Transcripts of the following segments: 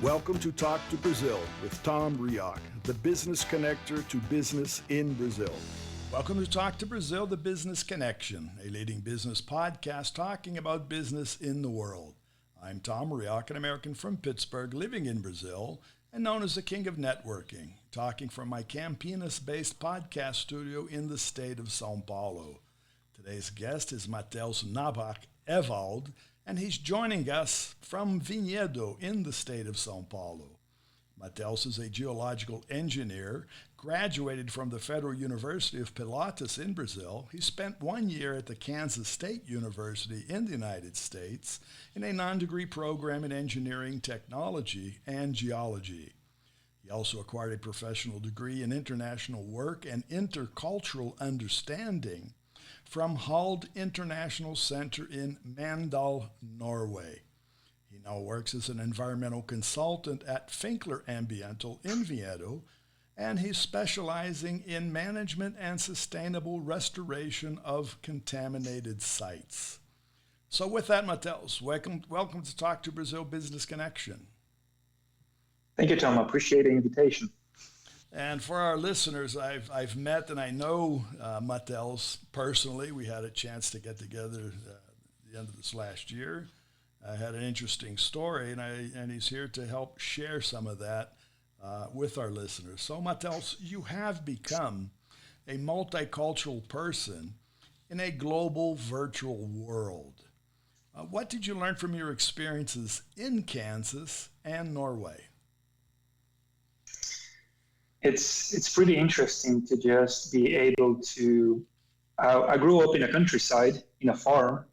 Welcome to Talk to Brazil with Tom Reaoch, the business connector to business in Brazil. Welcome to Talk to Brazil, the Business Connection, a leading business podcast talking about business in the world. I'm Tom Reaoch, an American from Pittsburgh, living in Brazil, and known as the King of Networking, talking from my Campinas-based podcast studio in the state of São Paulo. Today's guest is Mateus Knabach Evald, and he's joining us from Vinhedo in the state of São Paulo. Mateus is a geological engineer, graduated from the Federal University of Pelotas in Brazil. He spent 1 year at the Kansas State University in the United States in a non-degree program in engineering, technology, and geology. He also acquired a professional degree in international work and intercultural understanding from Hald International Center in Mandal, Norway. He now works as an environmental consultant at Finkler Ambiental in Vinhedo, and he's specializing in management and sustainable restoration of contaminated sites. So with that, Mateus, welcome to Talk to Brazil Business Connection. Thank you, Tom. I appreciate the invitation. And for our listeners, I've met and I know Mateus personally. We had a chance to get together at the end of this last year. I had an interesting story, and he's here to help share some of that with our listeners. So, Mateus, you have become a multicultural person in a global virtual world. What did you learn from your experiences in Kansas and Norway? It's pretty interesting to just be able to, I grew up in a countryside, in a farm,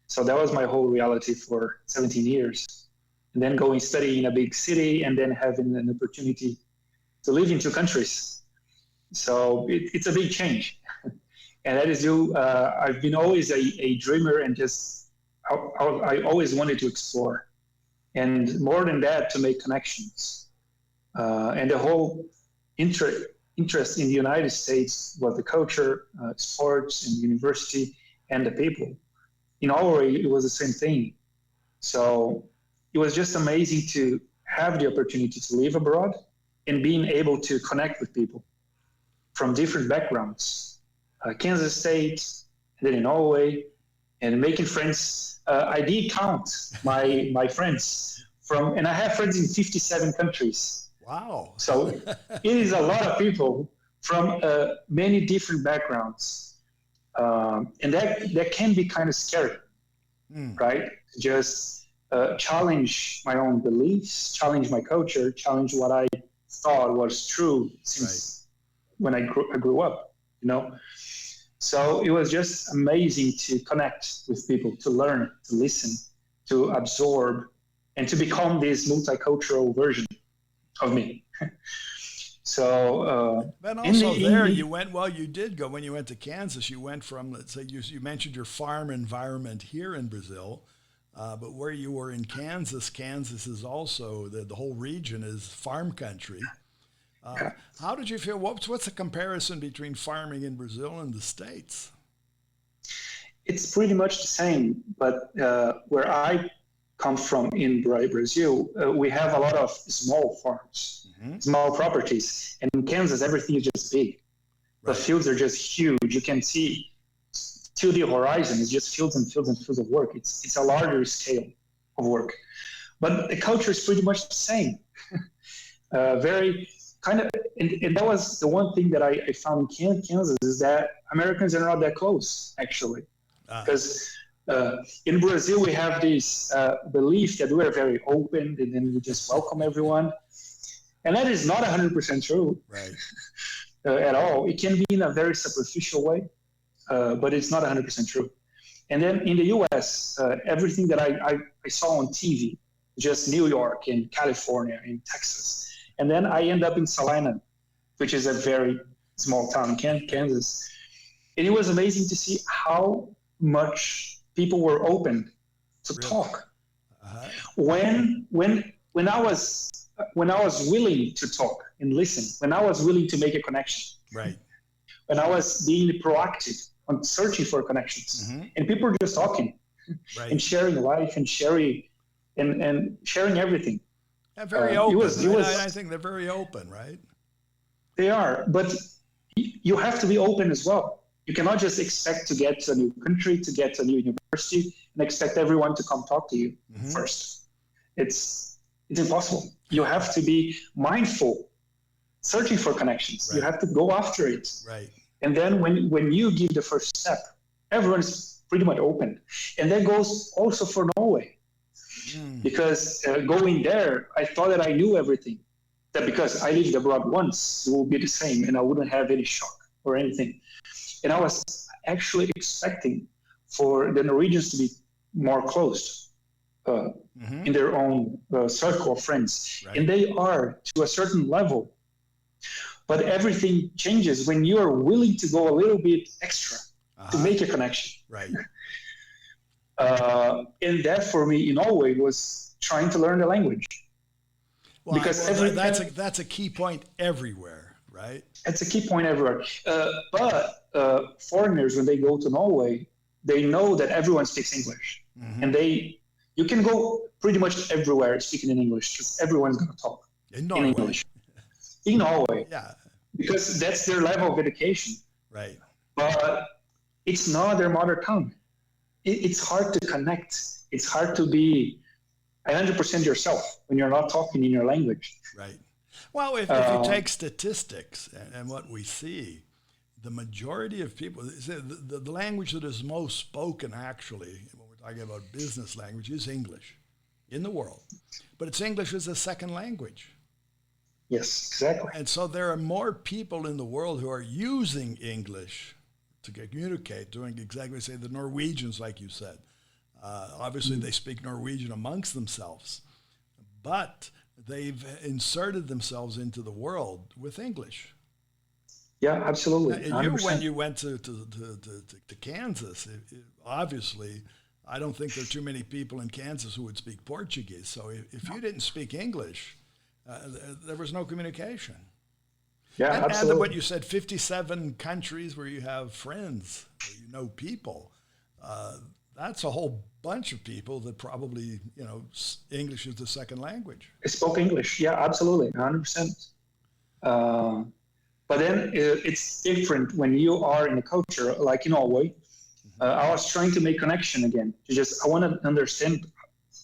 so that was my whole reality for 17 years. And then going study in a big city and then having an opportunity to live in two countries. So it's a big change. And that is I've been always a dreamer and just, I always wanted to explore. And more than that, to make connections. And the whole interest in the United States was the culture, sports, and university, and the people. In Norway, it was the same thing. So it was just amazing to have the opportunity to live abroad and being able to connect with people from different backgrounds. Kansas State, and then in Norway, and making friends. I did count my friends and I have friends in 57 countries. Wow. So it is a lot of people from many different backgrounds. And that can be kind of scary, right? Just challenge my own beliefs, challenge my culture, challenge what I thought was true since when I grew up, you know? So it was just amazing to connect with people, to learn, to listen, to absorb, and to become this multicultural version of me. So, but also you went, well, you did go, when you went to Kansas, you went from, let's say, you mentioned your farm environment here in Brazil, but where you were in Kansas is also, the whole region is farm country. How did you feel? What's the comparison between farming in Brazil and the States? It's pretty much the same, but where I come from in Brazil, we have a lot of small farms, small properties. And in Kansas, everything is just big. Right. The fields are just huge. You can see to the horizon. It's just fields and fields and fields of work. It's a larger scale of work. But the culture is pretty much the same. Very kind of, and that was the one thing that I found in Kansas is that Americans are not that close, actually. Because in Brazil, we have this belief that we are very open and then we just welcome everyone. And that is not 100% true, right? At all. It can be in a very superficial way, but it's not 100% true. And then in the US, everything that I saw on TV, just New York and California and Texas. And then I end up in Salina, which is a very small town in Kansas. And it was amazing to see how much people were open to talk. When I was willing to talk and listen, when I was willing to make a connection, right? When I was being proactive on searching for connections, and people were just talking, and sharing life and sharing everything. And very open. I I think they're very open, right? They are, but you have to be open as well. You cannot just expect to get to a new country, to get to a new university, and expect everyone to come talk to you first. It's impossible. You have to be mindful, searching for connections. Right. You have to go after it. Right. And then when you give the first step, everyone's pretty much open. And that goes also for Norway. Because going there, I thought that I knew everything. That because I lived abroad once, it will be the same, and I wouldn't have any shock or anything. And I was actually expecting for the Norwegians to be more closed in their own circle of friends. Right. And they are to a certain level. But everything changes when you are willing to go a little bit extra to make a connection. Right. And that for me in Norway was trying to learn the language. Well, because that's a key point everywhere, right? It's a key point everywhere. But foreigners, when they go to Norway, they know that everyone speaks English. And you can go pretty much everywhere speaking in English because everyone's going to talk in English. In Norway. Yeah. Because that's their level of education. Right. But it's not their mother tongue. It's hard to connect. It's hard to be 100% yourself when you're not talking in your language. Right. Well, if you take statistics and what we see, the majority of people, the language that is most spoken actually, when we're talking about business language, is English in the world. But it's English as a second language. Yes, exactly. And so there are more people in the world who are using English to communicate, doing exactly, say, the Norwegians, like you said. Obviously, they speak Norwegian amongst themselves, but they've inserted themselves into the world with English. Yeah, absolutely. When you went to Kansas, obviously, I don't think there are too many people in Kansas who would speak Portuguese. So if you didn't speak English, there was no communication. Yeah, absolutely. And what you said, 57 countries where you have friends, where you know people. That's a whole bunch of people that probably, English is the second language. They spoke English. Yeah, absolutely. 100%. But then it's different when you are in a culture like in Norway. I was trying to make connection again. I want to understand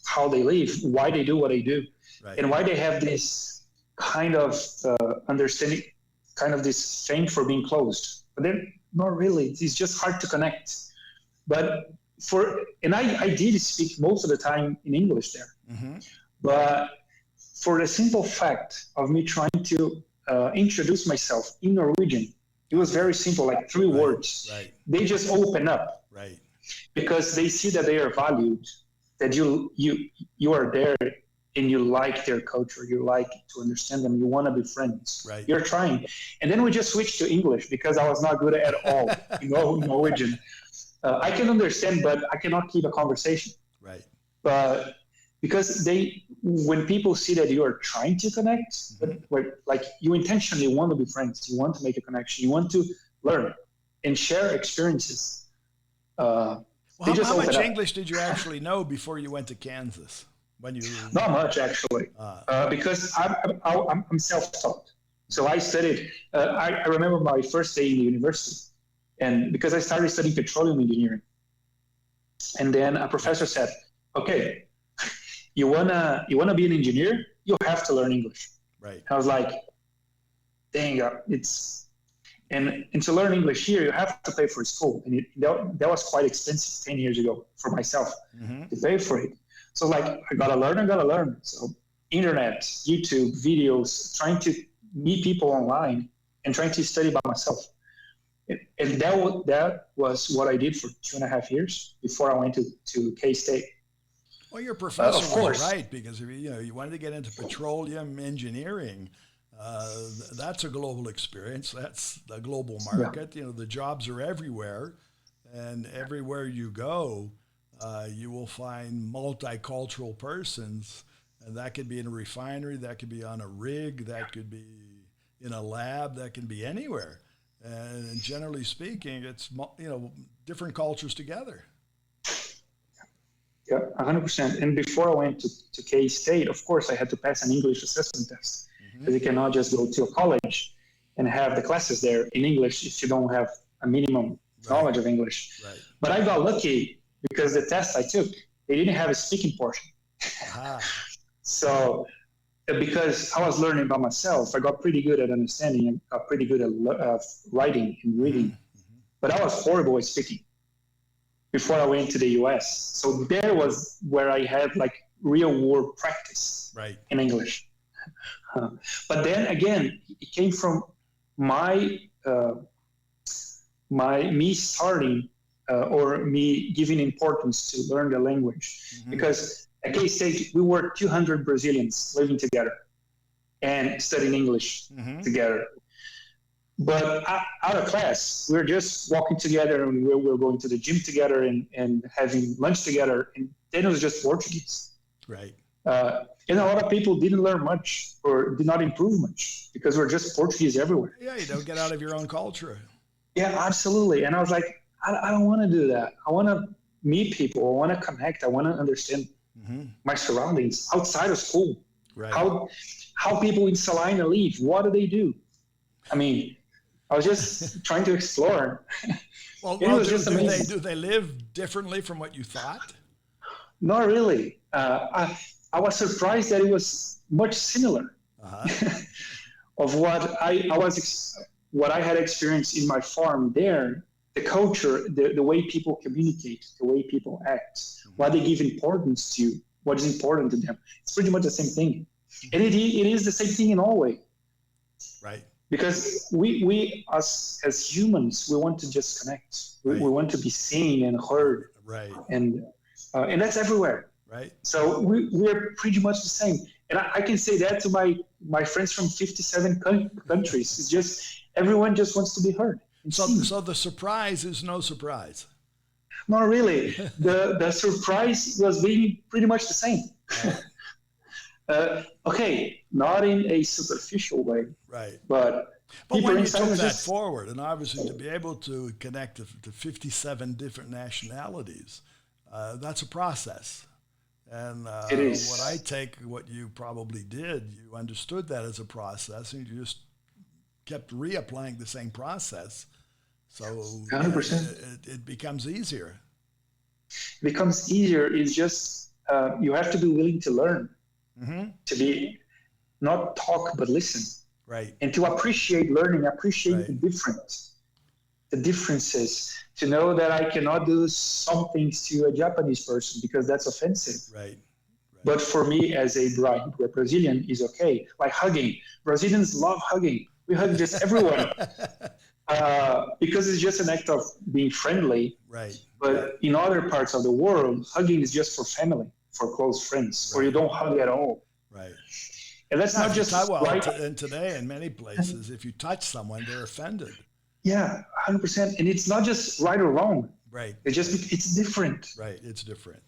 how they live, why they do what they do, right, and why they have this kind of understanding, kind of this fame for being closed. But they're not really. It's just hard to connect. But I did speak most of the time in English there. But for the simple fact of me trying to introduce myself in Norwegian, it was very simple, like 3 words. Right. They just open up. Right. Because they see that they are valued, that you are there and you like their culture, you like to understand them, you want to be friends. Right. You're trying. And then we just switched to English because I was not good at all, Norwegian. I can understand, but I cannot keep a conversation. Right. But because when people see that you are trying to connect, but like you intentionally want to be friends, you want to make a connection, you want to learn and share experiences. How much English did you actually know before you went to Kansas? Not much, actually, because I'm self-taught. So I studied. I remember my first day in the university, and because I started studying petroleum engineering, and then a professor said, "Okay, you wanna be an engineer? You have to learn English." Right. I was like, "Dang, And to learn English here, you have to pay for school. And that was quite expensive 10 years ago for myself to pay for it. So I gotta learn. So internet, YouTube, videos, trying to meet people online and trying to study by myself. And that was what I did for 2.5 years before I went to K-State. Well, your professor was right, because if you wanted to get into petroleum engineering, that's a global experience. That's the global market. Yeah. The jobs are everywhere, and everywhere you go, you will find multicultural persons, and that could be in a refinery, that could be on a rig, that could be in a lab, that can be anywhere. And generally speaking, it's different cultures together. Yeah, 100%. And before I went to K-State, of course, I had to pass an English assessment test because you cannot just go to a college and have the classes there in English if you don't have a minimum knowledge of English. Right. But I got lucky because the test I took, they didn't have a speaking portion. So because I was learning by myself, I got pretty good at understanding and got pretty good at writing and reading. But I was horrible at speaking before I went to the US. So there was where I had like real world practice in English. But then again, it came from me starting or me giving importance to learn the language. Because at K-State, we were 200 Brazilians living together and studying English together. But out of class, we were just walking together and we were going to the gym together and having lunch together. And then it was just Portuguese. Right. And a lot of people didn't learn much or did not improve much because we're just Portuguese everywhere. Yeah, you don't get out of your own culture. Yeah, absolutely. And I was like, I don't want to do that. I want to meet people. I want to connect. I want to understand my surroundings outside of school. Right. How people in Salina live. What do they do? I mean, I was just trying to explore. Well, it was just amazing. Do they live differently from what you thought? Not really. I was surprised that it was much similar of what I had experienced in my farm there. The culture, the way people communicate, the way people act, what they give importance to, what is important to them. It's pretty much the same thing. And it is the same thing in Norway. Right. Because we as humans, we want to just connect. We want to be seen and heard. Right. And that's everywhere. Right. So we're pretty much the same. And I can say that to my friends from 57 countries. It's just, everyone just wants to be heard. So the surprise is no surprise. Not really. The surprise was being pretty much the same. Okay, not in a superficial way. Right. But when you took that forward, and obviously to be able to connect to 57 different nationalities, that's a process. And it is. what you probably did, you understood that as a process, and you just kept reapplying the same process. So 100%. It becomes easier. It becomes easier. It's just you have to be willing to learn, to be not talk but listen, right? And to appreciate learning, appreciate the differences. To know that I cannot do some things to a Japanese person because that's offensive. Right. But for me, as a Brazilian, is okay. Like hugging. Brazilians love hugging. We hug just everyone. Because it's just an act of being friendly. Right. But in other parts of the world, hugging is just for family, for close friends, or you don't hug at all. Right. And that's not just right. And today, in many places, if you touch someone, they're offended. Yeah, 100%. And it's not just right or wrong. Right. It's different. Right. It's different.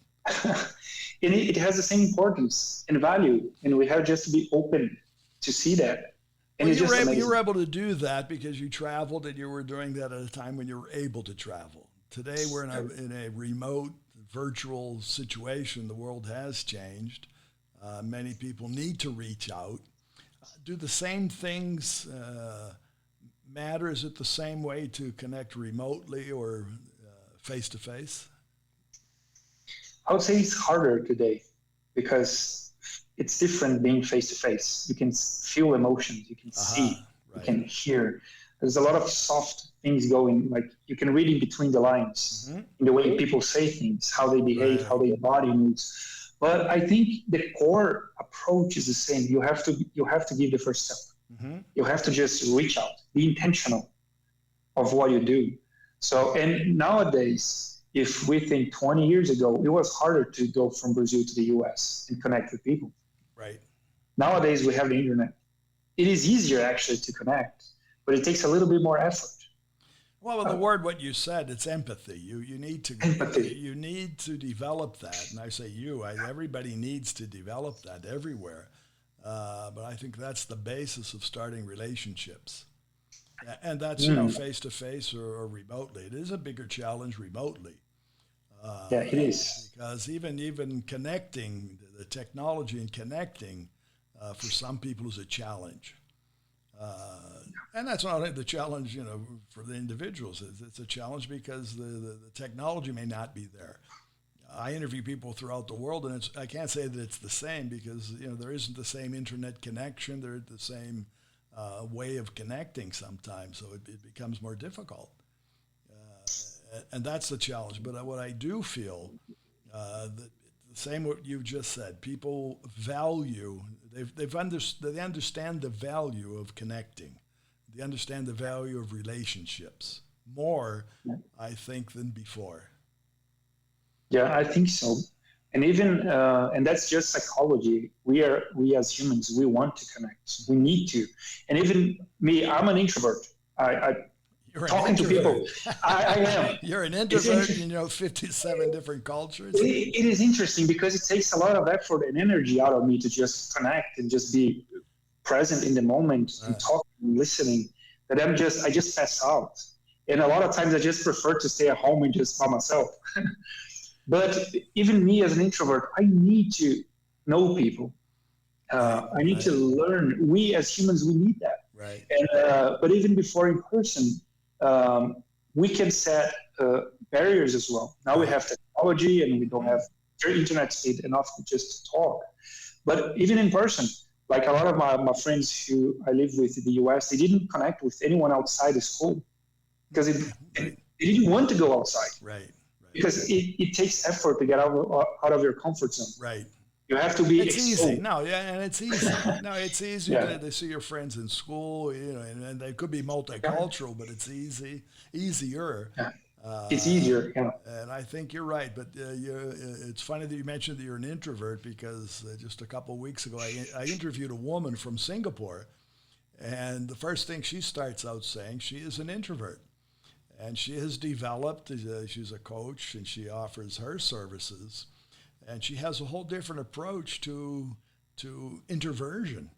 And it has the same importance and value, and we have just to be open to see that. And well, you were able to do that because you traveled, and you were doing that at a time when you were able to travel. Today, we're in a remote, virtual situation. The world has changed. Many people need to reach out. Do the same things matter? Is it the same way to connect remotely or face-to-face? I would say it's harder today because it's different being face-to-face. You can feel emotions, you can see, you can hear. There's a lot of soft things going, like you can read in between the lines in the way people say things, how they behave, how their body moves. But I think the core approach is the same. You have to give the first step. You have to just reach out, be intentional of what you do. So, and nowadays, if we think 20 years ago, it was harder to go from Brazil to the US and connect with people. Right. Nowadays, we have the internet. It is easier actually to connect, but it takes a little bit more effort. Well, in the word, what you said, it's empathy. You need to empathy. You need to develop that, and I say everybody needs to develop that everywhere. But I think that's the basis of starting relationships, and that's face to face or remotely. It is a bigger challenge remotely, Yeah, it is. Because even connecting, the technology and connecting, for some people is a challenge. And that's not only the challenge, for the individuals. It's a challenge because the technology may not be there. I interview people throughout the world, and I can't say that it's the same because there isn't the same internet connection. There isn't the same way of connecting sometimes, so it becomes more difficult. And that's the challenge. But what I do feel, that the same what you just said, people value. They understand the value of connecting. They understand the value of relationships more, I think, than before. Yeah, I think so. And even and that's just psychology. We as humans, we want to connect. We need to. And even me, I'm an introvert. Talking to people, I am. You're an introvert, 57 different cultures. It is interesting because it takes a lot of effort and energy out of me to just connect and just be present in the moment and talking and listening. That I just pass out. And a lot of times I just prefer to stay at home and just by myself. But even me as an introvert, I need to know people. I need to learn. We as humans, we need that. Right. And but even before in person, we can set barriers as well. Now we have technology and we don't have internet speed enough just to talk. But even in person, like a lot of my friends who I live with in the US, they didn't connect with anyone outside the school because they didn't want to go outside. Right. Because it takes effort to get out of your comfort zone. Right. You have to be It's exposed. easy. No, yeah, and it's easy. No, it's easy to see your friends in school, and they could be multicultural, but it's easier. Yeah. It's easier, And I think you're right, but it's funny that you mentioned that you're an introvert because just a couple of weeks ago, I interviewed a woman from Singapore, and the first thing she starts out saying, she is an introvert. And she has developed, she's a coach, and she offers her services. And she has a whole different approach to introversion.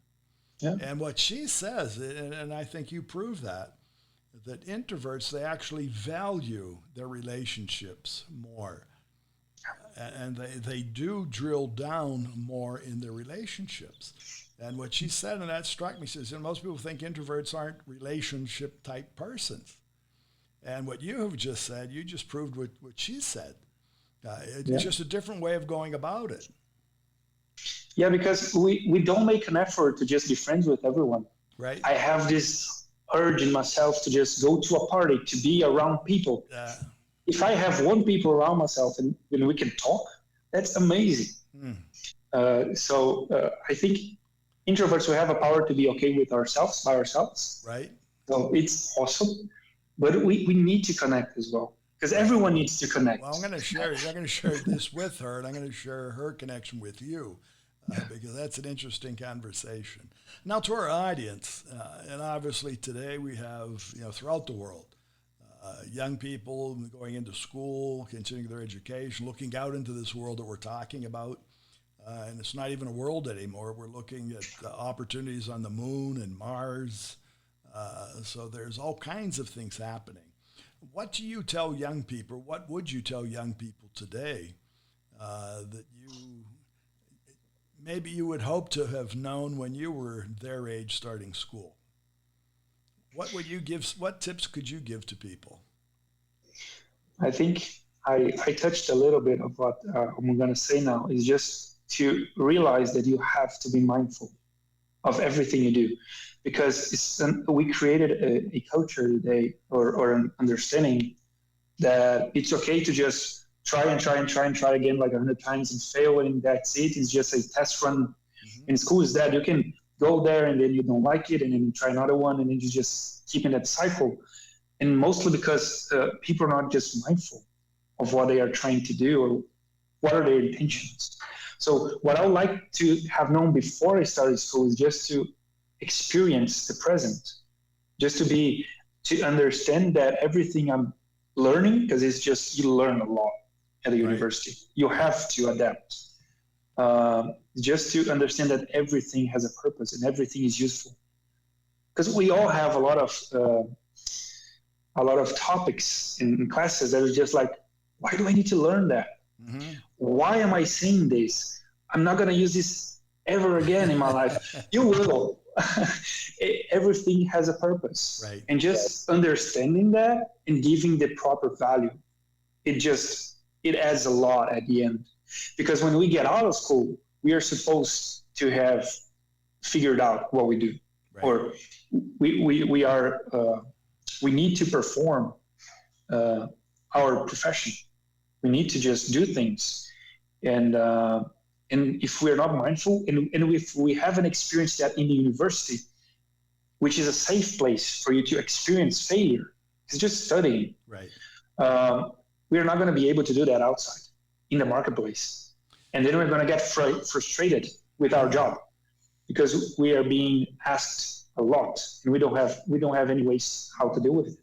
Yeah. And what she says, and I think you prove that introverts, they actually value their relationships more. And they do drill down more in their relationships. And what she said, and that struck me, she says, most people think introverts aren't relationship type persons. And what you have just said, you just proved what she said. It's just a different way of going about it. Yeah, because we don't make an effort to just be friends with everyone. Right. I have this urge in myself to just go to a party, to be around people. If I have one people around myself and when we can talk, that's amazing. So I think introverts, we have a power to be okay with ourselves, by ourselves. Right. So it's awesome. But we need to connect as well, because everyone needs to connect. Well, I'm going to share this with her, and I'm going to share her connection with you, because that's an interesting conversation. Now, to our audience, and obviously today we have, throughout the world, young people going into school, continuing their education, looking out into this world that we're talking about. And it's not even a world anymore. We're looking at opportunities on the moon and Mars. So there's all kinds of things happening. What do you tell young people? What would you tell young people today that maybe you would hope to have known when you were their age starting school? What would you give? What tips could you give to people? I think I touched a little bit of what I'm going to say now, is just to realize that you have to be mindful of everything you do. Because we created a culture today, or an understanding that it's okay to just try again like 100 times and fail, and that's it. It's just a test run. Mm-hmm. In school is that you can go there and then you don't like it, and then you try another one, and then you just keep in that cycle. And mostly because people are not just mindful of what they are trying to do or what are their intentions. So what I would like to have known before I started school is just to experience the present, just to understand that everything I'm learning, because it's just, you learn a lot at the university. You have to adapt. Just to understand that everything has a purpose and everything is useful. Because we all have a lot of topics in classes that are just like, why do I need to learn that? Mm-hmm. Why am I saying this? I'm not going to use this ever again in my life. You will. Everything has a purpose. Right. And just understanding that and giving the proper value, it adds a lot at the end. Because when we get out of school, we are supposed to have figured out what we do. Right. Or we need to perform our profession. We need to just do things. And if we're not mindful, and if we haven't experienced that in the university, which is a safe place for you to experience failure, it's just studying. Right. We're not going to be able to do that outside in the marketplace. And then we're going to get frustrated with our job because we are being asked a lot and we don't have any ways how to deal with it.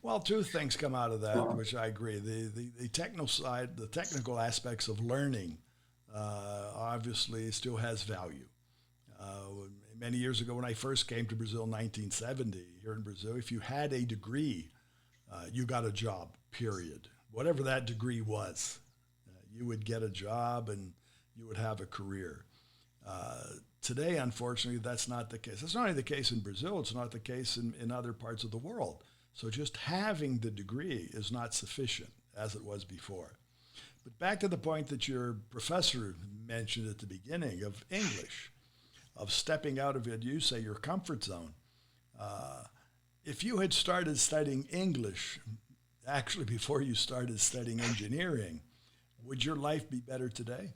Well, two things come out of that, which I agree. The technical side, the technical aspects of learning, obviously still has value. Many years ago, when I first came to Brazil in 1970, here in Brazil, if you had a degree, you got a job, period. Whatever that degree was, you would get a job and you would have a career. Today, unfortunately, that's not the case. It's not only the case in Brazil, it's not the case in other parts of the world. So just having the degree is not sufficient as it was before. But back to the point that your professor mentioned at the beginning of English, of stepping out of it, you say your comfort zone. If you had started studying English, actually before you started studying engineering, would your life be better today?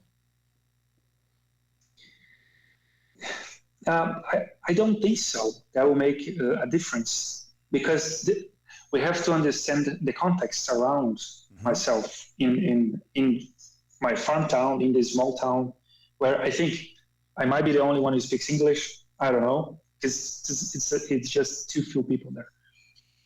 I don't think so. That will make a difference because we have to understand the context around myself in my farm town, in this small town, where I think I might be the only one who speaks English. I don't know. It's just too few people there.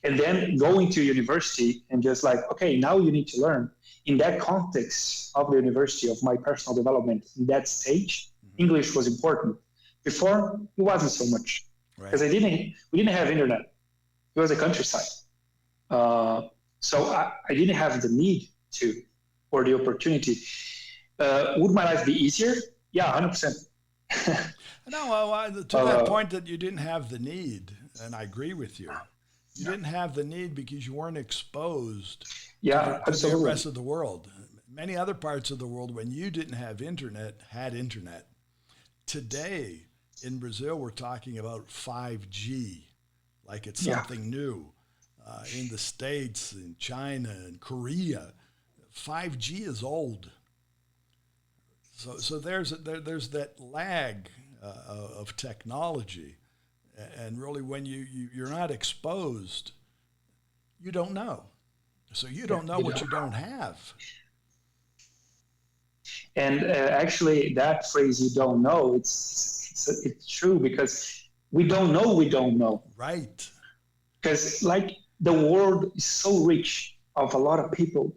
And then going to university and just like, okay, now you need to learn. In that context of the university, of my personal development, in that stage, English was important. Before, it wasn't so much because we didn't have internet. It was a countryside. So I didn't have the need to, or the opportunity. Would my life be easier? Yeah, 100%. No, to that point that you didn't have the need, and I agree with you. You didn't have the need because you weren't exposed to the rest of the world. Many other parts of the world, when you didn't have internet, had internet. Today, in Brazil, we're talking about 5G, like it's something new. In the States, in China, in Korea, 5G is old. So there's that lag of technology, and really when you're not exposed, you don't know. So you don't know what you don't have. And actually, that phrase "you don't know" it's true because we don't know. Right. Because like the world is so rich of a lot of people,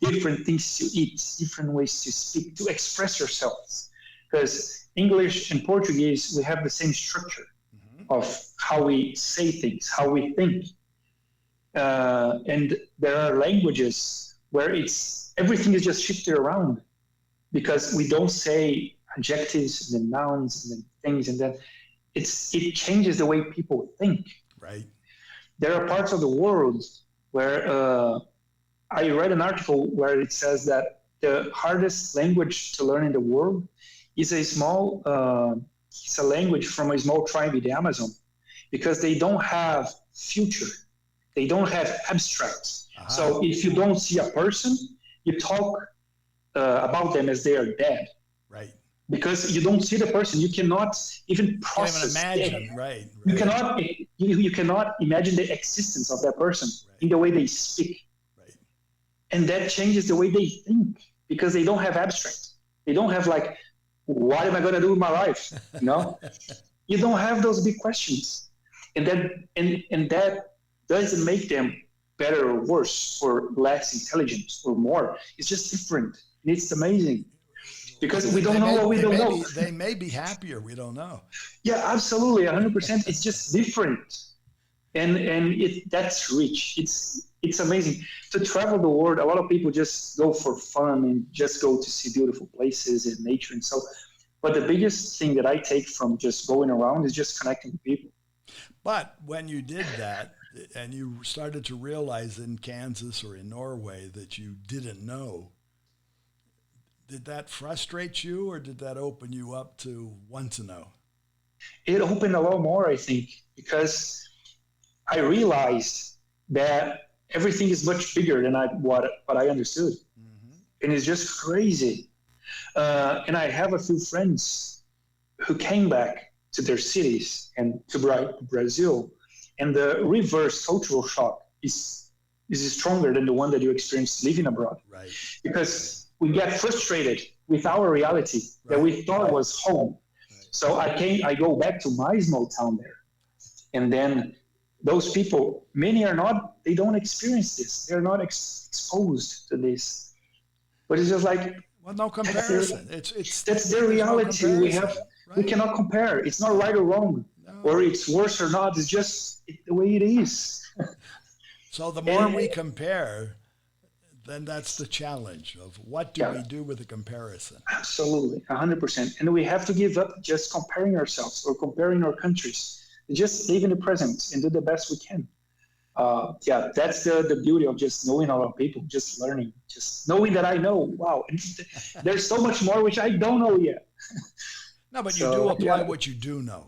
different things to eat, different ways to speak, to express yourselves. Because English and Portuguese, we have the same structure of how we say things, how we think. And there are languages where everything is just shifted around because we don't say adjectives and then nouns and then things and then it changes the way people think. Right. There are parts of the world where I read an article where it says that the hardest language to learn in the world is it's a language from a small tribe in the Amazon because they don't have future. They don't have abstract. So if you don't see a person, you talk about them as they are dead. Right. Because you don't see the person, you cannot even process. Can't even imagine, right. You cannot imagine the existence of that person in the way they speak. Right. And that changes the way they think because they don't have abstract. They don't have like, what am I going to do with my life? You know, you don't have those big questions, and that doesn't make them better or worse or less intelligent or more. It's just different. And it's amazing. Because we don't know what we don't know. They may be happier. We don't know. Yeah, absolutely. 100%. It's just different. that's rich. It's amazing to travel the world. A lot of people just go for fun and just go to see beautiful places and nature and so. But the biggest thing that I take from just going around is just connecting with people. But when you did that and you started to realize in Kansas or in Norway that you didn't know, did that frustrate you or did that open you up to want to know? It opened a lot more, I think, because I realized that everything is much bigger than what I understood. Mm-hmm. And it's just crazy. And I have a few friends who came back to their cities and to Brazil, and the reverse cultural shock is stronger than the one that you experience living abroad. Right. Because we get frustrated with our reality that we thought was home. Right. So I go back to my small town there, and then those people, many are not, they don't experience this. They're not exposed to this. But it's just like, well, no comparison. That's their reality. No we have, right? We cannot compare. It's not right or wrong, or it's worse or not. It's just the way it is. So the more we compare, then that's the challenge of what do we do with the comparison? Absolutely, 100%. And we have to give up just comparing ourselves or comparing our countries. Just live in the present and do the best we can. That's the beauty of just knowing a lot of people, just learning, just knowing that I know, wow, there's so much more which I don't know yet. No, but you do apply what you do know.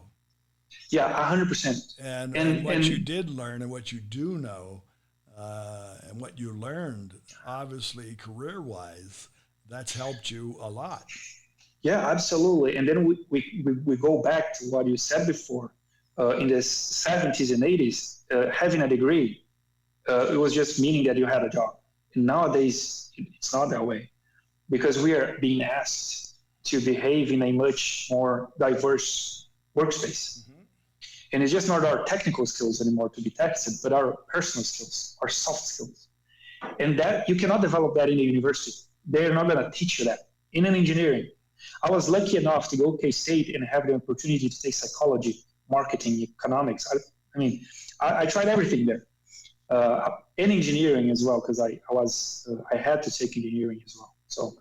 Yeah, 100%. And what you did learn and what you do know, and what you learned, obviously career-wise, that's helped you a lot. Yeah, absolutely. And then we go back to what you said before. In the 70s and 80s, having a degree, it was just meaning that you had a job. And nowadays, it's not that way, because we are being asked to behave in a much more diverse workspace. Mm-hmm. And it's just not our technical skills anymore to be tested, but our personal skills, our soft skills. And that you cannot develop that in a university. They're not going to teach you that. In an engineering, I was lucky enough to go to K-State and have the opportunity to take psychology, marketing, economics. I tried everything there, in engineering as well, because I had to take engineering as well. So,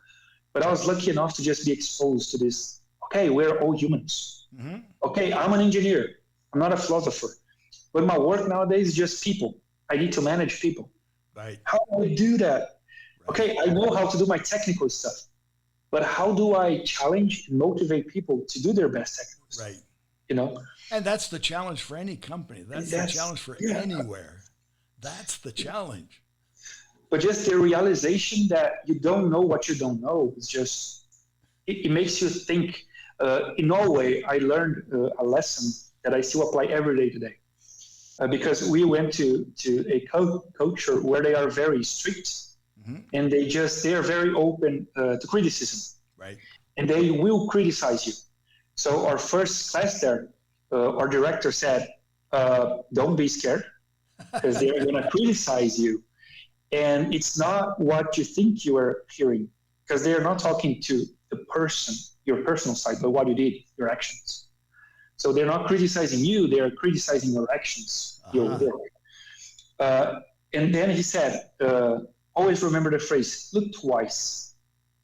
but I was lucky enough to just be exposed to this. Okay, we're all humans. Mm-hmm. Okay, I'm an engineer. I'm not a philosopher, but my work nowadays is just people. I need to manage people. Right. How do I do that? Right. Okay, I know how to do my technical stuff, but how do I challenge and motivate people to do their best technical stuff? Right. You know. And that's the challenge for any company. That's the challenge for anywhere. That's the challenge. But just the realization that you don't know what you don't know is just, it makes you think. In Norway, I learned a lesson that I still apply every day today. Because we went to a culture where they are very strict, mm-hmm. and they are very open to criticism. Right. And they will criticize you. So our first class there, our director said, don't be scared, because they're going to criticize you. And it's not what you think you are hearing, because they're not talking to the person, your personal side, but what you did, your actions. So they're not criticizing you, they're criticizing your actions, your work. And then he said, always remember the phrase, look twice.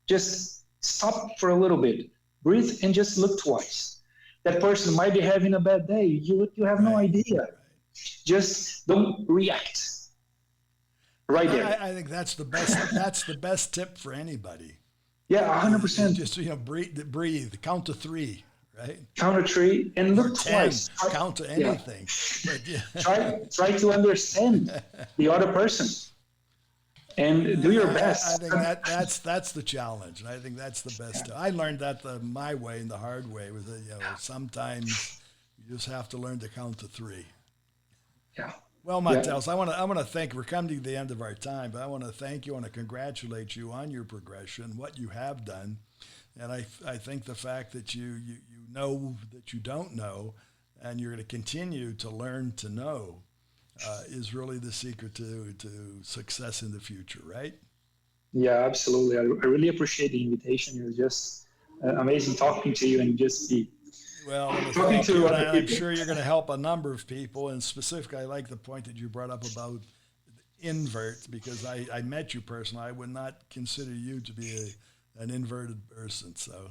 Just stop for a little bit, breathe, and just look twice. That person might be having a bad day. You have no idea. Right. Just don't react. Right there. I think that's the best. That's the best tip for anybody. Yeah, 100%. Just breathe. Count to 3. Right. Count to 3 and look twice. Count to anything. Yeah. But, try to understand the other person. And do your best. I think that's the challenge. And I think that's the best. I learned that my way and the hard way. Was that, sometimes you just have to learn to count to 3. Yeah. Well, Mateus, I want to thank. We're coming to the end of our time, but I want to thank you. I want to congratulate you on your progression, what you have done, and I think the fact that you know that you don't know, and you're going to continue to learn to know. Is really the secret to success in the future, right? Yeah, absolutely. I really appreciate the invitation. It was just amazing talking to you and just be Well, talking to other people. I'm sure you're going to help a number of people, and specifically, I like the point that you brought up about invert, because I met you personally. I would not consider you to be an inverted person. So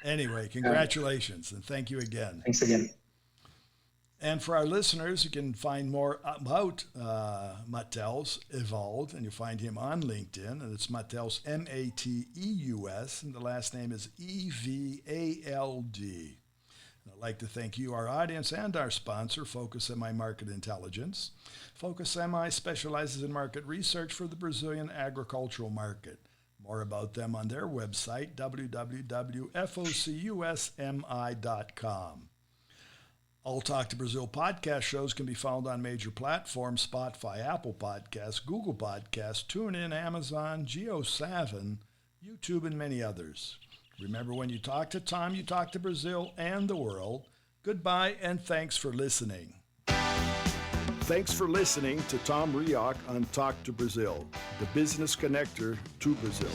anyway, congratulations, and thank you again. Thanks again. And for our listeners, you can find more about Mateus Evald, and you find him on LinkedIn, and it's Mateus, Mateus, and the last name is Evald. And I'd like to thank you, our audience, and our sponsor, Focus MI Market Intelligence. Focus MI specializes in market research for the Brazilian agricultural market. More about them on their website, www.focusmi.com. All Talk to Brazil podcast shows can be found on major platforms: Spotify, Apple Podcasts, Google Podcasts, TuneIn, Amazon, Geo7, YouTube, and many others. Remember, when you talk to Tom, you talk to Brazil and the world. Goodbye, and thanks for listening. Thanks for listening to Tom Reaoch on Talk to Brazil, the business connector to Brazil.